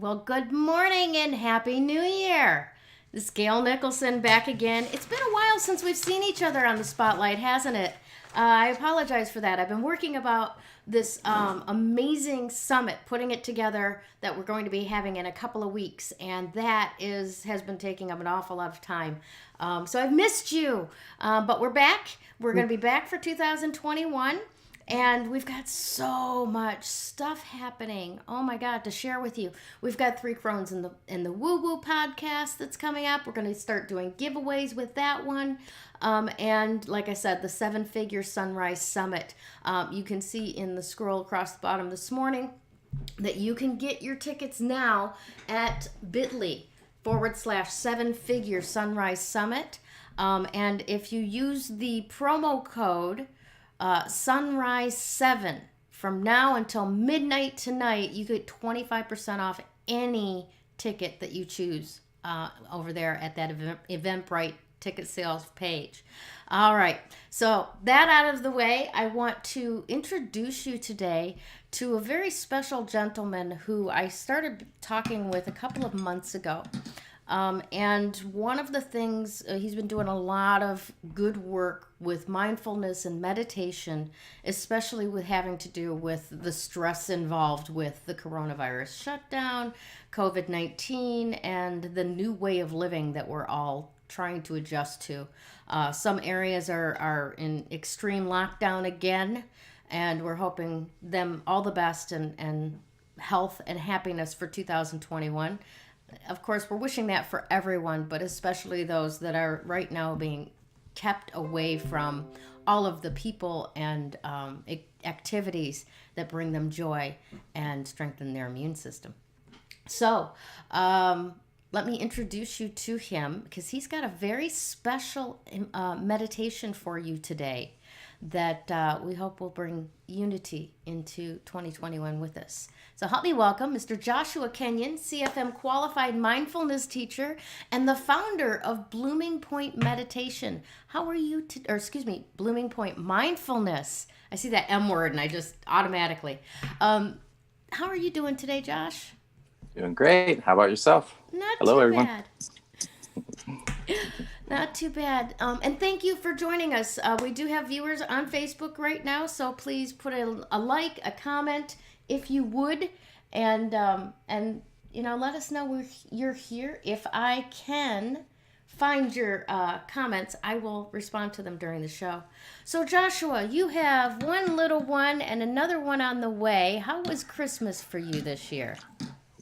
Well, good morning and Happy New Year. This is Gayle Nicholson back again. It's been a while since we've seen each other on the spotlight, hasn't it? I apologize for that. I've been working about this amazing summit, putting it together that we're going to be having in a couple of weeks, and that has been taking up an awful lot of time. So I've missed you, but we're back. We're going to be back for 2021. And we've got so much stuff happening. Oh my God, to share with you. We've got Three Crones in the Woo Woo podcast that's coming up. We're going to start doing giveaways with that one. And like I said, the Seven Figure Sunrise Summit. You can see in the scroll across the bottom this morning that you can get your tickets now at bit.ly/Seven Figure Sunrise Summit. And if you use the promo code Sunrise 7 from now until midnight tonight, you get 25% off any ticket that you choose over there at that Eventbrite ticket sales page. All right, so that out of the way, I want to introduce you today to a very special gentleman who I started talking with a couple of months ago. And one of the things, he's been doing a lot of good work with mindfulness and meditation, especially with having to do with the stress involved with the coronavirus shutdown, COVID-19, and the new way of living that we're all trying to adjust to. Some areas are in extreme lockdown again, and we're hoping them all the best and health and happiness for 2021. Of course, we're wishing that for everyone, but especially those that are right now being kept away from all of the people and activities that bring them joy and strengthen their immune system. So, let me introduce you to him because he's got a very special meditation for you today that we hope will bring unity into 2021 with us. So help me welcome Mr. Joshua Kenyon, CFM qualified mindfulness teacher and the founder of Blooming Point Meditation. How are you, Blooming Point Mindfulness. I see that M word and I just automatically. How are you doing today, Josh? Doing great. How about yourself? Hello, everyone. Bad. Not too bad. And thank you for joining us. We do have viewers on Facebook right now, so please put a like, a comment, if you would, and let us know you're here. If I can find your comments, I will respond to them during the show. So Joshua, you have one little one and another one on the way. How was Christmas for you this year?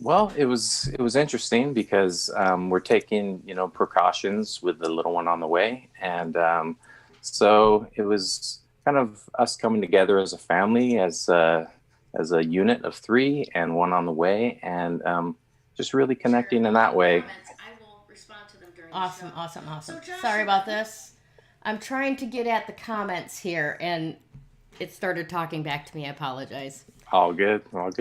Well, it was interesting because we're taking precautions with the little one on the way, and so it was kind of us coming together as a family, as a unit of three, and one on the way, and just really connecting in that way. I will respond to them during awesome, the show. Awesome. So sorry about this. I'm trying to get at the comments here, and it started talking back to me. I apologize. All good. All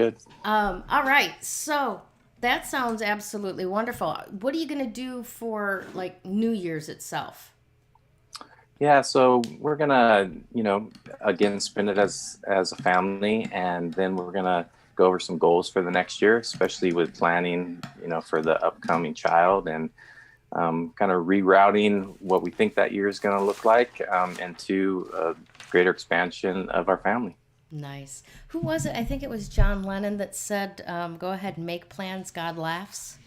right. So that sounds absolutely wonderful. What are you going to do for like New Year's itself? Yeah, so we're gonna, again, spend it as a family, and then we're gonna go over some goals for the next year, especially with planning, for the upcoming child, and kind of rerouting what we think that year is going to look like into a greater expansion of our family. Nice. Who was it? I think it was John Lennon that said, go ahead and make plans, God laughs,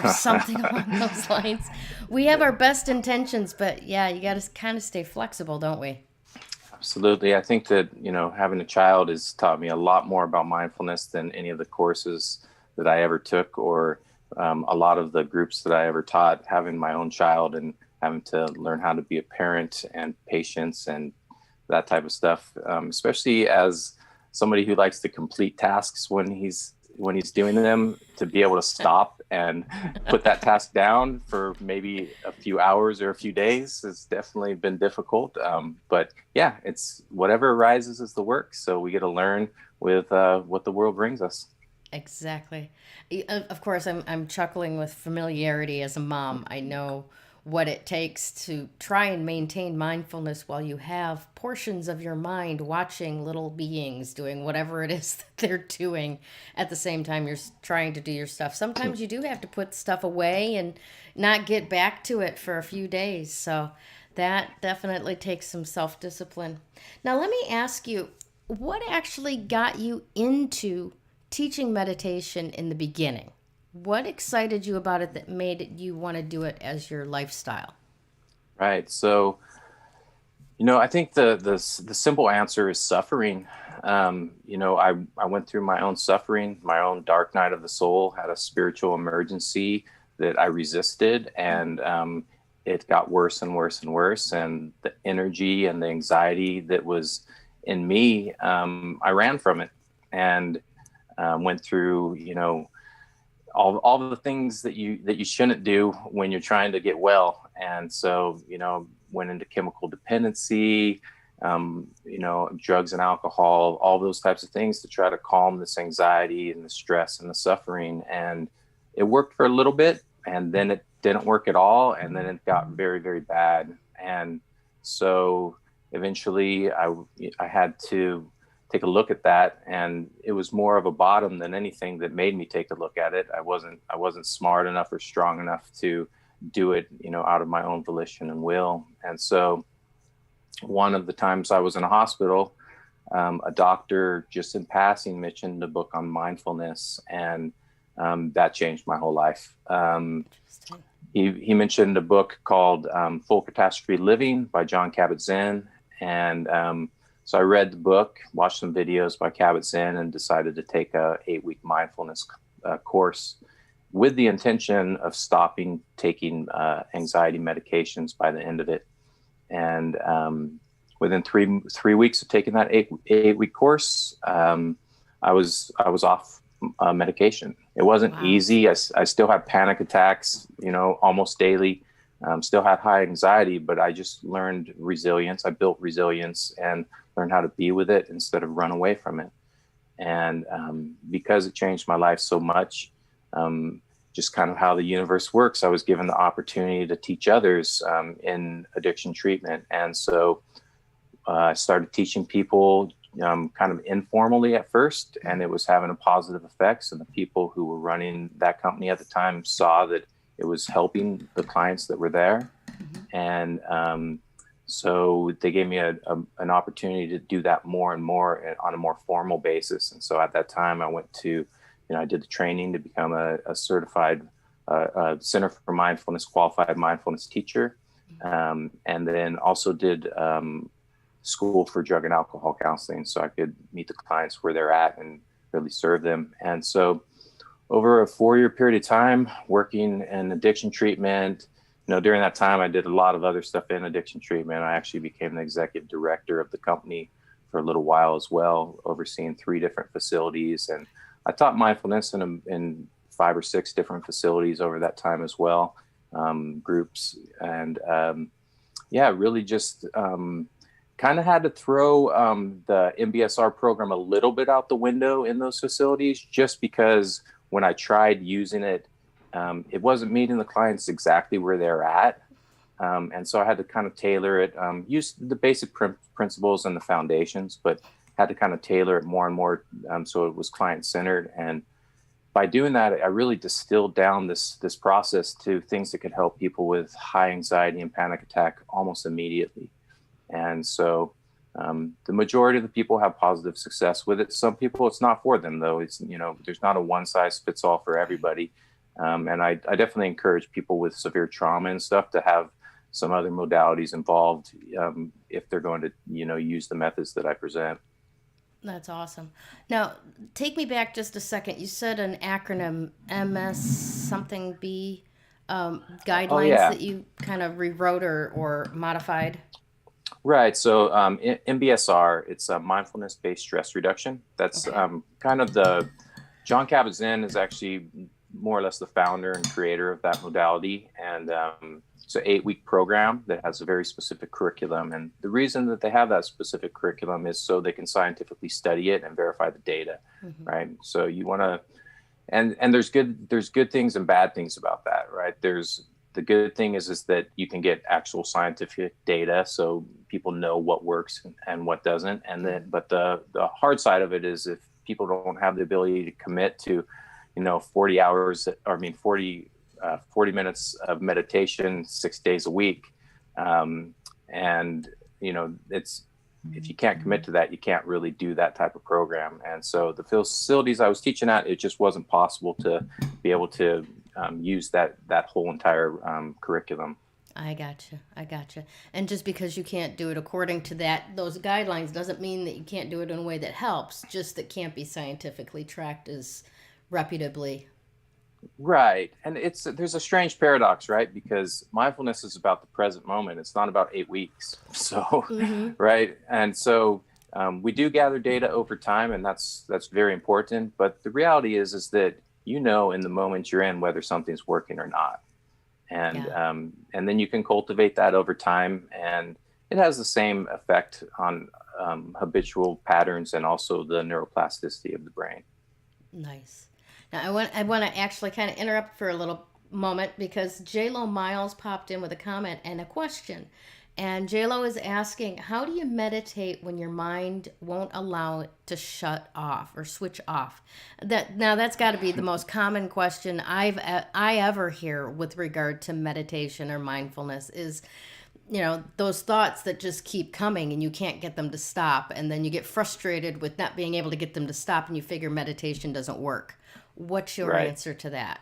or something along those lines. We have our best intentions, but yeah, you got to kind of stay flexible, don't we? Absolutely. I think that, having a child has taught me a lot more about mindfulness than any of the courses that I ever took, or a lot of the groups that I ever taught. Having my own child and having to learn how to be a parent and patience and that type of stuff, especially as somebody who likes to complete tasks when he's doing them, to be able to stop and put that task down for maybe a few hours or a few days has definitely been difficult. But yeah, it's whatever arises is the work. So we get to learn with what the world brings us. Exactly. Of course, I'm chuckling with familiarity as a mom. I know what it takes to try and maintain mindfulness while you have portions of your mind watching little beings doing whatever it is that they're doing at the same time you're trying to do your stuff. Sometimes you do have to put stuff away and not get back to it for a few days. So that definitely takes some self-discipline. Now, let me ask you, what actually got you into teaching meditation in the beginning? What excited you about it that made you want to do it as your lifestyle? Right. So, I think the simple answer is suffering. I went through my own suffering, my own dark night of the soul, had a spiritual emergency that I resisted, and it got worse and worse and worse. And the energy and the anxiety that was in me, I ran from it, and went through, all the things that you shouldn't do when you're trying to get well. And so, went into chemical dependency, drugs and alcohol, all those types of things to try to calm this anxiety and the stress and the suffering. And it worked for a little bit, and then it didn't work at all. And then it got very, very bad. And so eventually I had to take a look at that, and it was more of a bottom than anything that made me take a look at it. I wasn't smart enough or strong enough to do it, out of my own volition and will. And so one of the times I was in a hospital, a doctor just in passing mentioned a book on mindfulness, and that changed my whole life. He mentioned a book called Full Catastrophe Living by Jon Kabat-Zinn, and so I read the book, watched some videos by Kabat-Zinn, and decided to take a 8-week mindfulness course with the intention of stopping taking anxiety medications by the end of it. And within three weeks of taking that 8-week course, I was off medication. It wasn't easy. I still had panic attacks, almost daily. Still had high anxiety, but I just learned resilience. I built resilience and learned how to be with it instead of run away from it. And because it changed my life so much, just kind of how the universe works, I was given the opportunity to teach others in addiction treatment. And so I started teaching people kind of informally at first, and it was having a positive effects. And the people who were running that company at the time saw that it was helping the clients that were there. And so they gave me an opportunity to do that more and more on a more formal basis. And so at that time I went to, I did the training to become a certified Center for Mindfulness, qualified mindfulness teacher. And then also did school for drug and alcohol counseling, so I could meet the clients where they're at and really serve them. And so over a 4-year period of time working in addiction treatment, during that time I did a lot of other stuff in addiction treatment. I actually became the executive director of the company for a little while as well, overseeing 3 different facilities. And I taught mindfulness in 5 or 6 different facilities over that time as well, groups. And really just kind of had to throw the MBSR program a little bit out the window in those facilities, just because when I tried using it, it wasn't meeting the clients exactly where they're at. And so I had to kind of tailor it, use the basic principles and the foundations, but had to kind of tailor it more and more so it was client-centered. And by doing that, I really distilled down this process to things that could help people with high anxiety and panic attack almost immediately. And so the majority of the people have positive success with it. Some people, it's not for them, though. It's, there's not a one-size-fits-all for everybody. And I definitely encourage people with severe trauma and stuff to have some other modalities involved if they're going to, use the methods that I present. That's awesome. Now, take me back just a second. You said an acronym, MS something B, guidelines that you kind of rewrote or modified. Right. So MBSR, it's a mindfulness-based stress reduction. That's kind of Jon Kabat-Zinn is actually more or less the founder and creator of that modality. And it's an 8-week program that has a very specific curriculum. And the reason that they have that specific curriculum is so they can scientifically study it and verify the data. Right. So you want to, and there's good things and bad things about that. Right. There's the good thing is that you can get actual scientific data, so people know what works and what doesn't. And then, but the hard side of it is if people don't have the ability to commit to, 40 hours, or 40 minutes of meditation 6 days a week. And, it's, if you can't commit to that, you can't really do that type of program. And so the facilities I was teaching at, it just wasn't possible to be able to use that whole entire curriculum. I gotcha. I gotcha. And just because you can't do it according to those guidelines doesn't mean that you can't do it in a way that helps, just that can't be scientifically tracked as reputably. Right. And there's a strange paradox, right? Because mindfulness is about the present moment. It's not about 8 weeks. So, Mm-hmm. right. And so we do gather data over time, and that's very important. But the reality is that in the moment you're in whether something's working or not. And Yeah. and then you can cultivate that over time, and it has the same effect on habitual patterns and also the neuroplasticity of the brain. Nice. Now I want to actually kind of interrupt for a little moment because JLo Miles popped in with a comment and a question. And JLo is asking, how do you meditate when your mind won't allow it to shut off or switch off? That's got to be the most common question I ever hear with regard to meditation or mindfulness is, those thoughts that just keep coming and you can't get them to stop, and then you get frustrated with not being able to get them to stop and you figure meditation doesn't work. What's your Right. answer to that?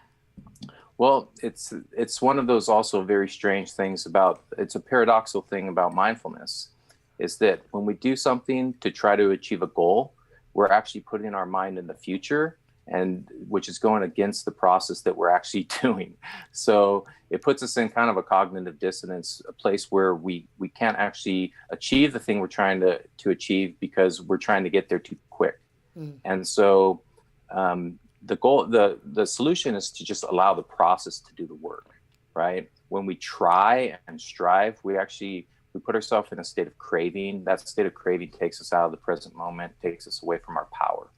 Well, it's one of those also very strange things about, it's a paradoxical thing about mindfulness, is that when we do something to try to achieve a goal, we're actually putting our mind in the future, and which is going against the process that we're actually doing. So it puts us in kind of a cognitive dissonance, a place where we can't actually achieve the thing we're trying to achieve because we're trying to get there too quick. Mm. And so the goal, the solution is to just allow the process to do the work, right? When we try and strive, we put ourselves in a state of craving. That state of craving takes us out of the present moment, takes us away from our power.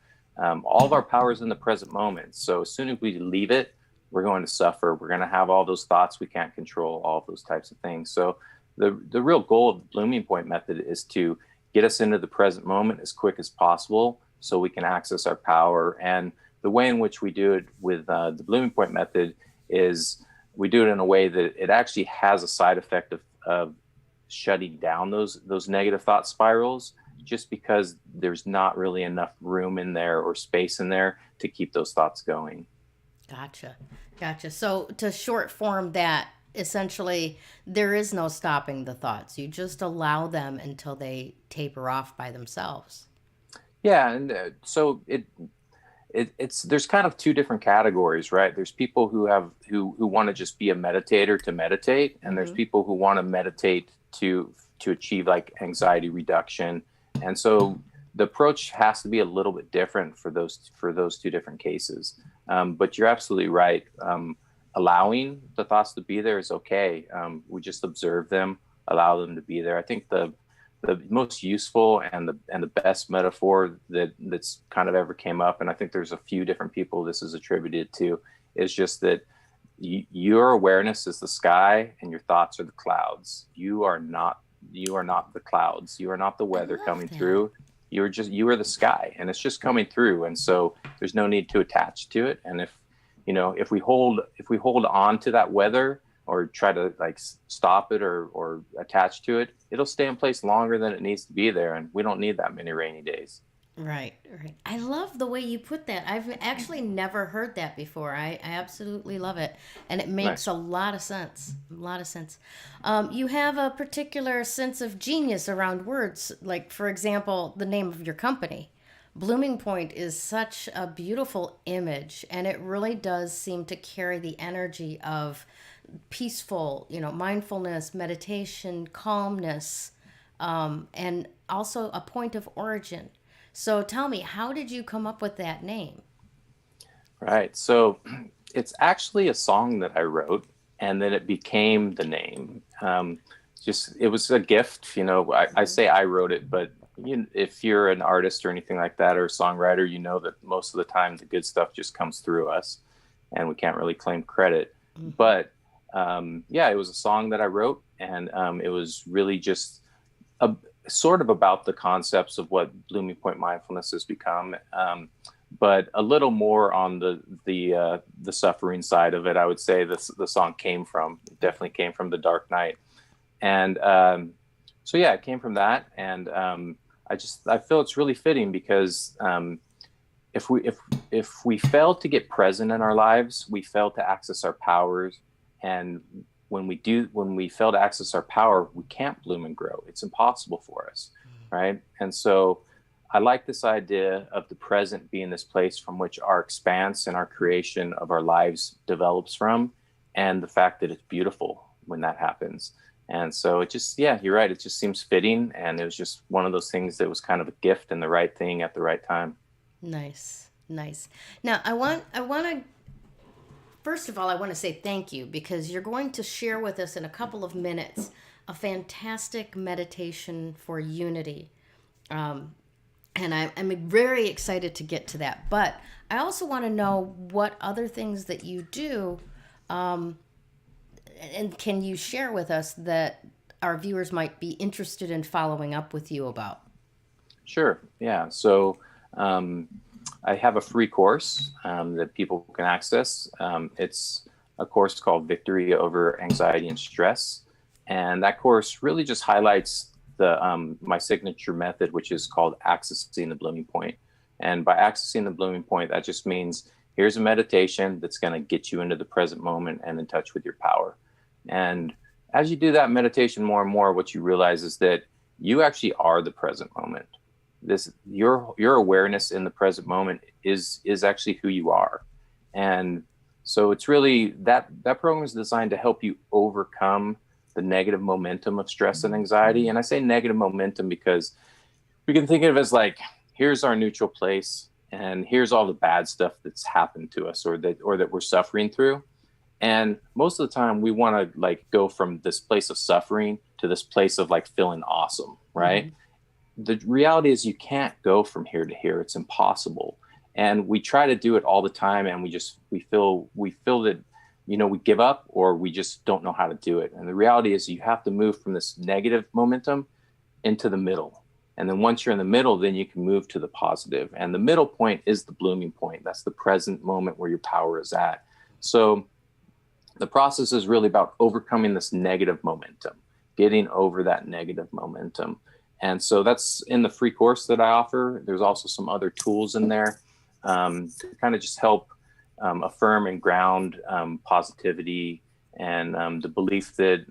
All of our power is in the present moment. So as soon as we leave it, we're going to suffer. We're going to have all those thoughts we can't control, all of those types of things. So the real goal of the Blooming Point method is to get us into the present moment as quick as possible so we can access our power. And the way in which we do it with the Blooming Point method is we do it in a way that it actually has a side effect of shutting down those negative thought spirals, just because there's not really enough room in there or space in there to keep those thoughts going. Gotcha. So to short form that, essentially, there is no stopping the thoughts. You just allow them until they taper off by themselves. Yeah, and so it's there's kind of two different categories, right? There's people who want to just be a meditator to meditate, and there's Mm-hmm. people who want to meditate to achieve like anxiety reduction. And so the approach has to be a little bit different for those two different cases. But you're absolutely right. Allowing the thoughts to be there is okay. We just observe them, allow them to be there. I think the most useful and the best metaphor that's kind of ever came up, and I think there's a few different people this is attributed to, is just that your awareness is the sky and your thoughts are the clouds. You are not the clouds. You are not the weather coming that. through. You are the sky, and it's just coming through. And so there's no need to attach to it. And if we hold on to that weather or try to like stop it or attach to it, it'll stay in place longer than it needs to be there. And we don't need that many rainy days. Right. I love the way you put that. I've actually never heard that before. I absolutely love it. And it makes Nice. a lot of sense. A lot of sense. You have a particular sense of genius around words. Like, for example, the name of your company. Blooming Point is such a beautiful image, and it really does seem to carry the energy of peaceful, mindfulness, meditation, calmness, and also a point of origin. So tell me, how did you come up with that name? Right. So it's actually a song that I wrote, and then it became the name. Just it was a gift. I say I wrote it, but if you're an artist or anything like that or a songwriter, you know that most of the time the good stuff just comes through us, and we can't really claim credit. Mm-hmm. But yeah, it was a song that I wrote, and it was really just a, sort of about the concepts of what Blooming Point mindfulness has become, but a little more on the suffering side of it. I would say the song definitely came from the dark night, and so yeah, it came from that, and I feel it's really fitting because if we fail to get present in our lives, we fail to access our powers, and when we fail to access our power, we can't bloom and grow. It's impossible for us, right? And so I like this idea of the present being this place from which our expanse and our creation of our lives develops from, and the fact that it's beautiful when that happens. And so it just, yeah, you're right. It just seems fitting. And it was just one of those things that was kind of a gift and the right thing at the right time. Nice, nice. Now, I want to first of all, I want to say thank you because you're going to share with us in a couple of minutes a fantastic meditation for unity. Um, and I'm very excited to get to that. But I also want to know what other things that you do, um, and can you share with us that our viewers might be interested in following up with you about? Sure. Yeah. So um, I have a free course that people can access. It's a course called Victory Over Anxiety and Stress. And that course really just highlights my signature method, which is called accessing the blooming point. And by accessing the blooming point, that just means here's a meditation that's going to get you into the present moment and in touch with your power. And as you do that meditation more and more, what you realize is that you actually are the present moment. Your awareness in the present moment is actually who you are. And so it's really that program is designed to help you overcome the negative momentum of stress and anxiety. And I say negative momentum because we can think of it as like, here's our neutral place and here's all the bad stuff that's happened to us or that we're suffering through. And most of the time we want to like go from this place of suffering to this place of like feeling awesome, right? Mm-hmm. The reality is you can't go from here to here. It's impossible. And we try to do it all the time. And we feel that, we give up or we just don't know how to do it. And the reality is you have to move from this negative momentum into the middle. And then once you're in the middle, then you can move to the positive. And the middle point is the blooming point. That's the present moment where your power is at. So the process is really about overcoming this negative momentum, getting over that negative momentum. And so that's in the free course that I offer. There's also some other tools in there to kind of just help affirm and ground positivity and the belief that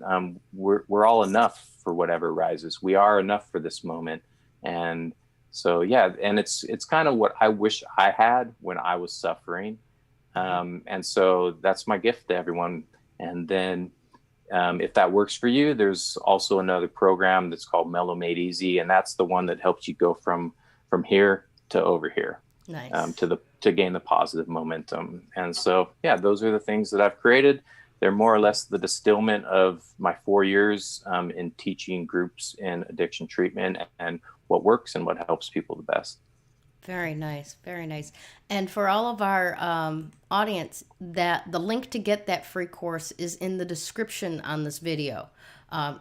we're all enough for whatever arises. We are enough for this moment. And so, yeah, and it's kind of what I wish I had when I was suffering. And so that's my gift to everyone. And then if that works for you, there's also another program that's called Mellow Made Easy, and that's the one that helps you go from here to over here, Nice. to gain the positive momentum. And so, yeah, those are the things that I've created. They're more or less the distillment of my 4 years in teaching groups in addiction treatment and what works and what helps people the best. Very nice, very nice. And for all of our audience, that the link to get that free course is in the description on this video.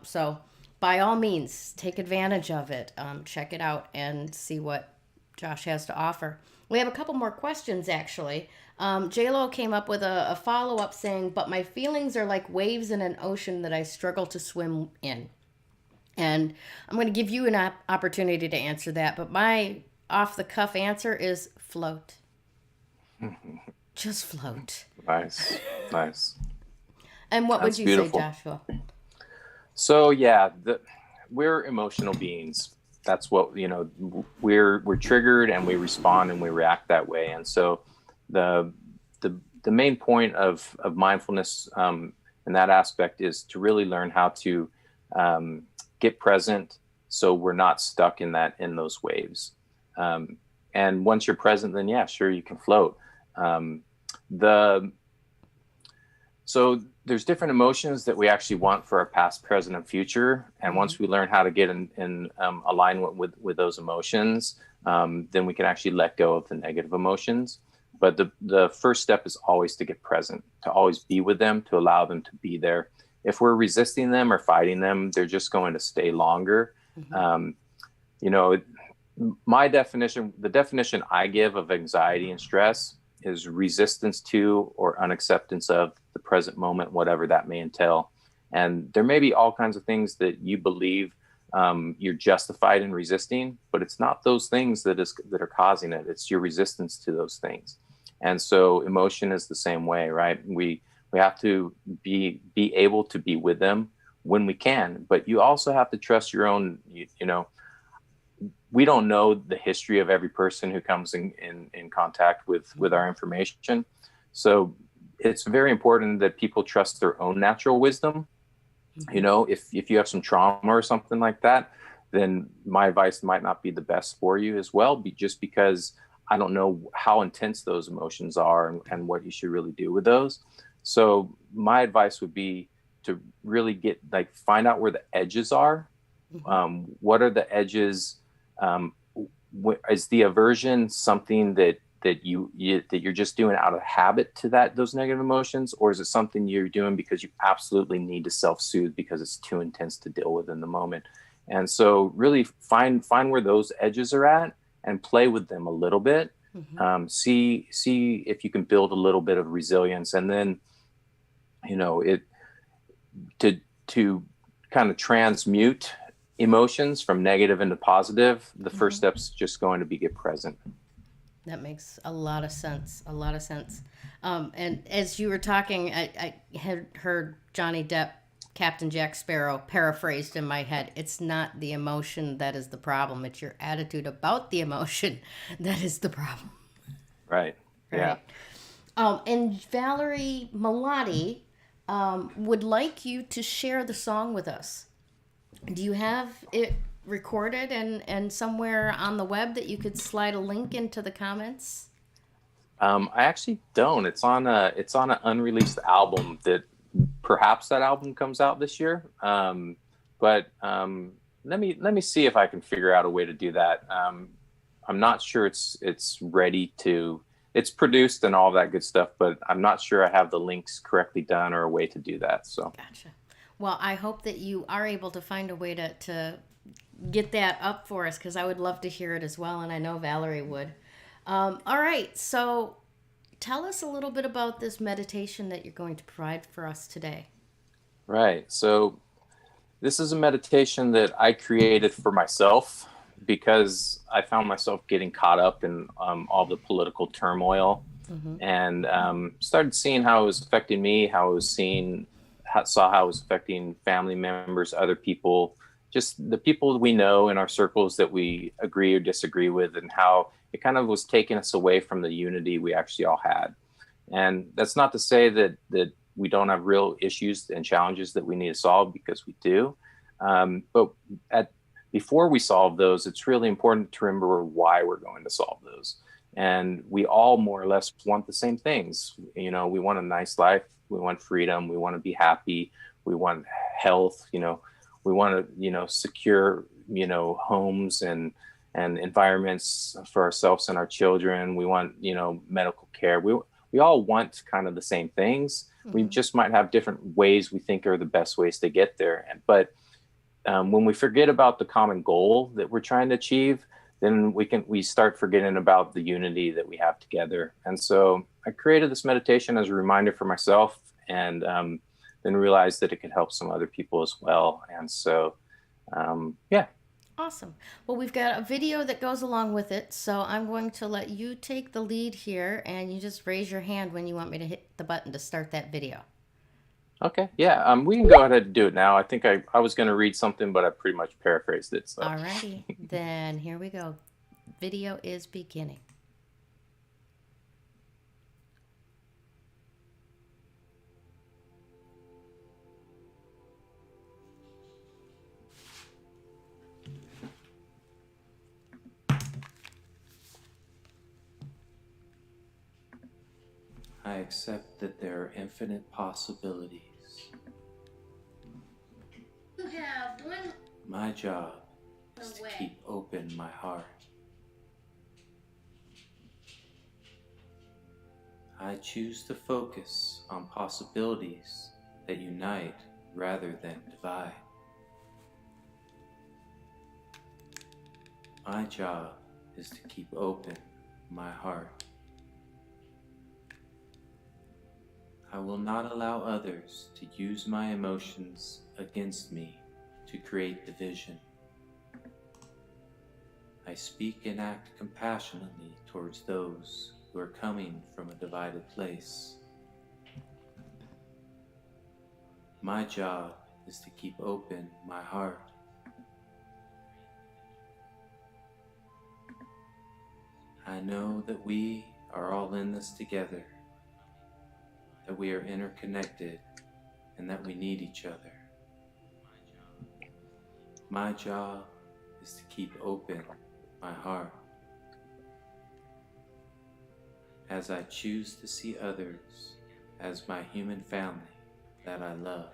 So by all means, take advantage of it. Check it out and see what Josh has to offer. We have a couple more questions actually. JLo came up with a follow up saying, "But my feelings are like waves in an ocean that I struggle to swim in." And I'm going to give you an opportunity to answer that, but my off the cuff answer is float. Just float. Nice, nice. And what would That's you say, beautiful. Joshua? So yeah, we're emotional beings. That's what we're triggered and we respond and we react that way. And so the the main point of mindfulness in that aspect is to really learn how to get present, so we're not stuck in those waves. And once you're present, then yeah, sure, you can float. The So there's different emotions that we actually want for our past, present, and future. And once we learn how to get in alignment with those emotions, then we can actually let go of the negative emotions. But the first step is always to get present, to always be with them, to allow them to be there. If we're resisting them or fighting them, they're just going to stay longer. Mm-hmm. You know, the definition I give of anxiety and stress is resistance to or unacceptance of the present moment, whatever that may entail. And there may be all kinds of things that you believe you're justified in resisting, but it's not those things that are causing it. It's your resistance to those things. And so emotion is the same way, right? We have to be able to be with them when we can, but you also have to trust your own, you know, we don't know the history of every person who comes in contact with our information. So it's very important that people trust their own natural wisdom. Mm-hmm. You know, if you have some trauma or something like that, then my advice might not be the best for you as well, just because I don't know how intense those emotions are and what you should really do with those. So my advice would be to really find out where the edges are. Mm-hmm. What are the edges? Is the aversion something that you're just doing out of habit to those negative emotions, or is it something you're doing because you absolutely need to self-soothe because it's too intense to deal with in the moment? And so really find where those edges are at and play with them a little bit. Mm-hmm. See if you can build a little bit of resilience, and then to kind of transmute emotions from negative into positive. The first Mm-hmm. step is just going to be get present. That makes a lot of sense. A lot of sense. And as you were talking, I had heard Johnny Depp, Captain Jack Sparrow, paraphrased in my head. It's not the emotion that is the problem. It's your attitude about the emotion that is the problem. Right. Yeah. Right. And Valerie Malati would like you to share the song with us. Do you have it recorded and somewhere on the web that you could slide a link into the comments? I actually don't. It's on an unreleased album that perhaps that album comes out this year. But let me see if I can figure out a way to do that. I'm not sure it's ready to. It's produced and all that good stuff, but I'm not sure I have the links correctly done or a way to do that. So Gotcha. Well, I hope that you are able to find a way to get that up for us because I would love to hear it as well, and I know Valerie would. All right, so tell us a little bit about this meditation that you're going to provide for us today. right. So this is a meditation that I created for myself because I found myself getting caught up in all the political turmoil, Mm-hmm. and started seeing how it was affecting me, saw how it was affecting family members, other people, just the people we know in our circles that we agree or disagree with, and how it kind of was taking us away from the unity we actually all had. And that's not to say that we don't have real issues and challenges that we need to solve, because we do. But before we solve those, it's really important to remember why we're going to solve those. And we all more or less want the same things. You know, we want a nice life. We want freedom. We want to be happy. We want health. You know, we want to, secure, homes and environments for ourselves and our children. We want, medical care. We all want kind of the same things. We Mm-hmm. just might have different ways we think are the best ways to get there. But when we forget about the common goal that we're trying to achieve, then we start forgetting about the unity that we have together. And so I created this meditation as a reminder for myself, and then realized that it could help some other people as well. And so, yeah. Awesome. Well, we've got a video that goes along with it, so I'm going to let you take the lead here, and you just raise your hand when you want me to hit the button to start that video. Okay. Yeah. We can go ahead and do it now. I think I was going to read something, but I pretty much paraphrased it. So, Alrighty, then here we go. Video is beginning. I accept that there are infinite possibilities. You have one My job is to away. keep open my heart. I choose to focus on possibilities that unite rather than divide. My job is to keep open my heart. I will not allow others to use my emotions against me to create division. I speak and act compassionately towards those who are coming from a divided place. My job is to keep open my heart. I know that we are all in this together, that we are interconnected, and that we need each other. My job is to keep open my heart. As I choose to see others as my human family that I love.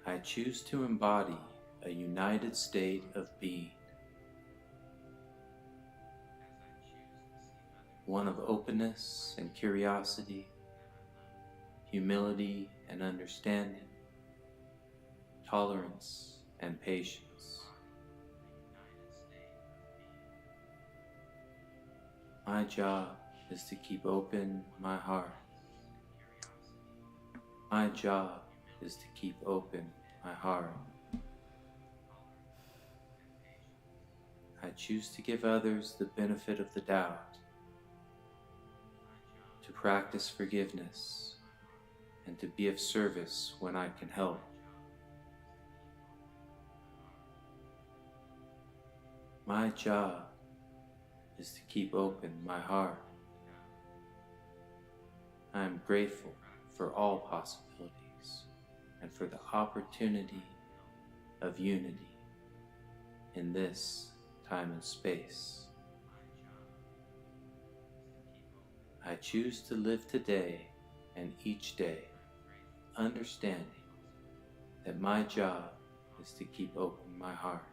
I choose to embody a united state of being, one of openness and curiosity, humility and understanding, tolerance and patience. My job is to keep open my heart. My job is to keep open my heart. I choose to give others the benefit of the doubt, to practice forgiveness, and to be of service when I can help. My job is to keep open my heart. I am grateful for all possibilities and for the opportunity of unity in this time and space. I choose to live today and each day, understanding that my job is to keep open my heart.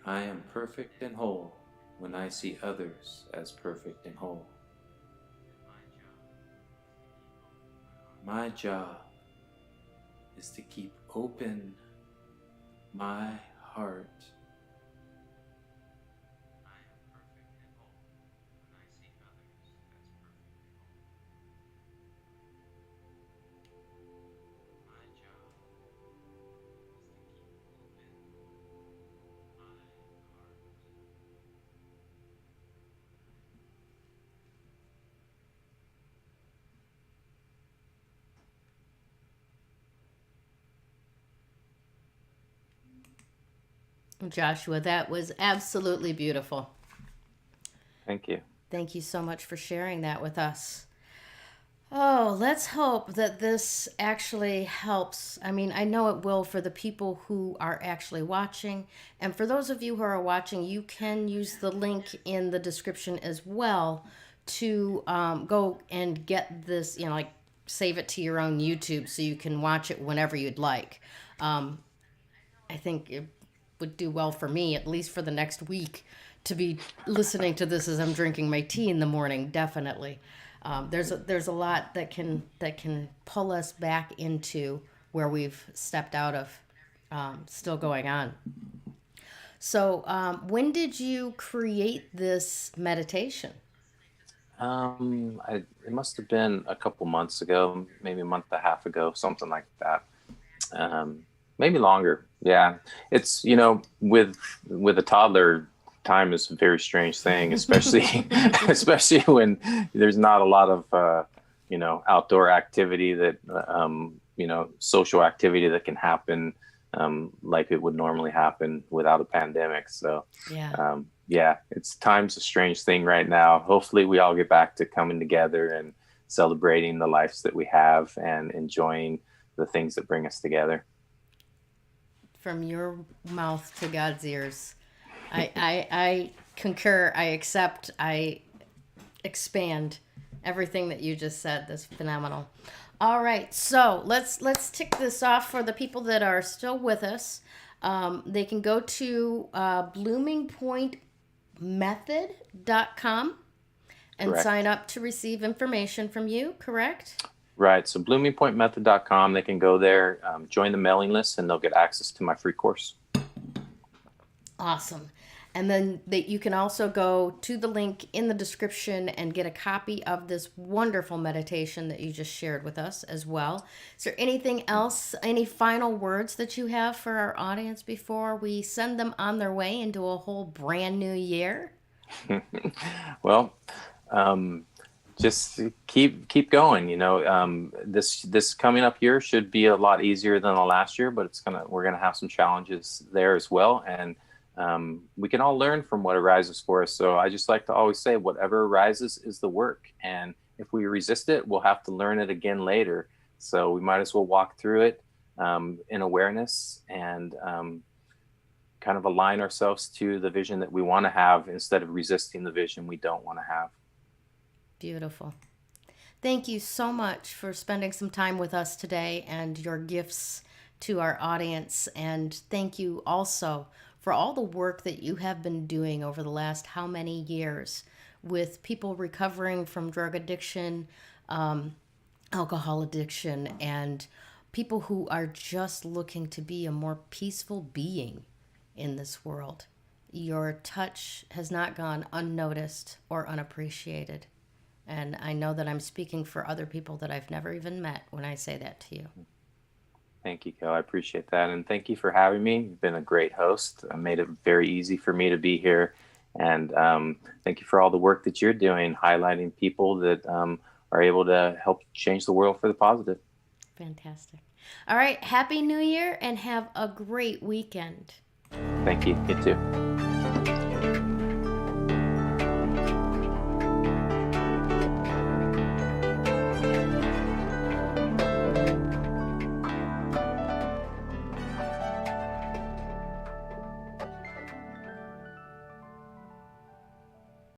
I am perfect and whole when I see others as perfect and whole. My job is to keep open my heart. Joshua, that was absolutely beautiful. Thank you. Thank you so much for sharing that with us. Oh, let's hope that this actually helps. I mean, I know it will for the people who are actually watching. And for those of you who are watching, you can use the link in the description as well to go and get this, like save it to your own YouTube so you can watch it whenever you'd like. I think it would do well for me, at least for the next week, to be listening to this as I'm drinking my tea in the morning. Definitely, there's a lot that can pull us back into where we've stepped out of, still going on. So, when did you create this meditation? It must have been a couple months ago, maybe a month and a half ago, something like that. Um, Maybe longer. Yeah, it's with a toddler, time is a very strange thing, especially especially when there's not a lot of outdoor activity that social activity that can happen like it would normally happen without a pandemic. So Yeah. yeah, it's time's a strange thing right now. Hopefully we all get back to coming together and celebrating the lives that we have and enjoying the things that bring us together. From your mouth to God's ears. I concur. I accept. I expand everything that you just said. That's phenomenal. All right, so let's tick this off for the people that are still with us. They can go to bloomingpointmethod.com and Correct. sign up to receive information from you, correct? Right. So bloomingpointmethod.com, they can go there, join the mailing list, and they'll get access to my free course. Awesome. And then you can also go to the link in the description and get a copy of this wonderful meditation that you just shared with us as well. Is there anything else, any final words that you have for our audience before we send them on their way into a whole brand new year? Well, just keep going. This coming up year should be a lot easier than the last year, but we're gonna have some challenges there as well, and we can all learn from what arises for us. So I just like to always say, whatever arises is the work, and if we resist it, we'll have to learn it again later. So we might as well walk through it in awareness and kind of align ourselves to the vision that we want to have instead of resisting the vision we don't want to have. Beautiful. Thank you so much for spending some time with us today and your gifts to our audience. And thank you also for all the work that you have been doing over the last how many years with people recovering from drug addiction, alcohol addiction, and people who are just looking to be a more peaceful being in this world. Your touch has not gone unnoticed or unappreciated. And I know that I'm speaking for other people that I've never even met when I say that to you. Thank you, Gayle. I appreciate that. And thank you for having me. You've been a great host. Made it very easy for me to be here. And thank you for all the work that you're doing, highlighting people that are able to help change the world for the positive. Fantastic. All right. Happy New Year and have a great weekend. Thank you. You too.